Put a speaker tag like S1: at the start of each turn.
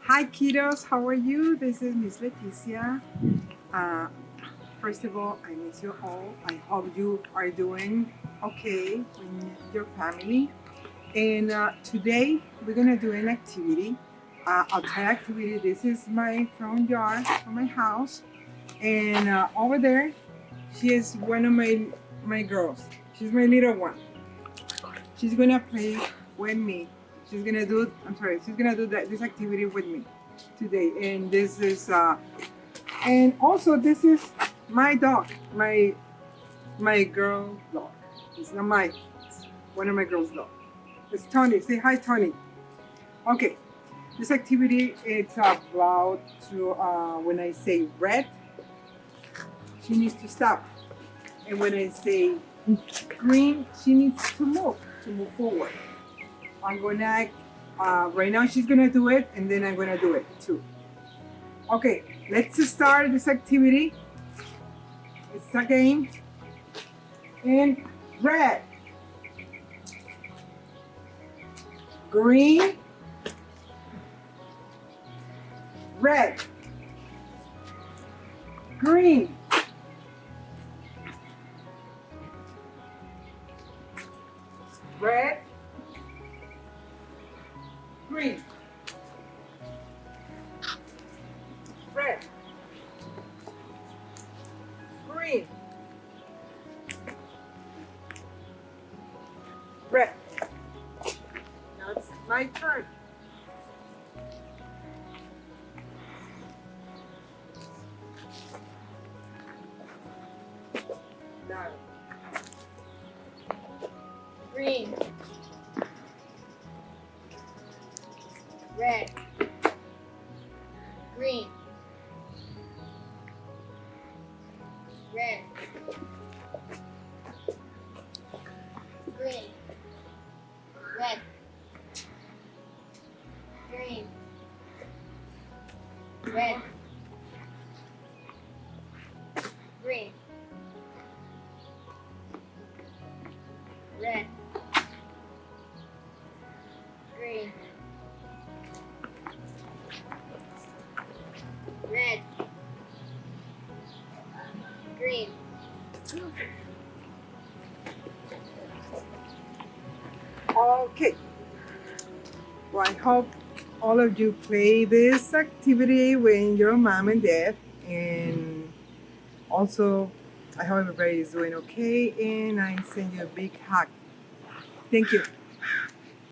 S1: Hi kiddos, how are you? This is Miss Leticia. Uh, First of all, I miss you all. I hope you are doing okay with your family. And today we're gonna do an activity, outside activity. This is my front yard from my house, and over there, she is one of my girls. She's my little one. She's gonna play with me. She's gonna do. I'm sorry. She's gonna do this activity with me today, and this is and also this is my dog, my girl dog. It's not my, it's one of my girls' dog. It's Tony. Say hi, Tony. Okay. This activity it's about to when I say red, she needs to stop, and when I say green, she needs to move forward. I'm gonna right now she's gonna do it, and then I'm gonna do it too. Okay, let's start this activity. It's a game. And red, green, red, green, red, green, red, green, red. Now it's my turn. Now,
S2: Green, red, green, red, green, red, green, red, green, red, green, red, green.
S1: okay. Well, I hope all of you play this activity with your mom and dad, and also I hope everybody is doing okay, and I send you a big hug. Thank you.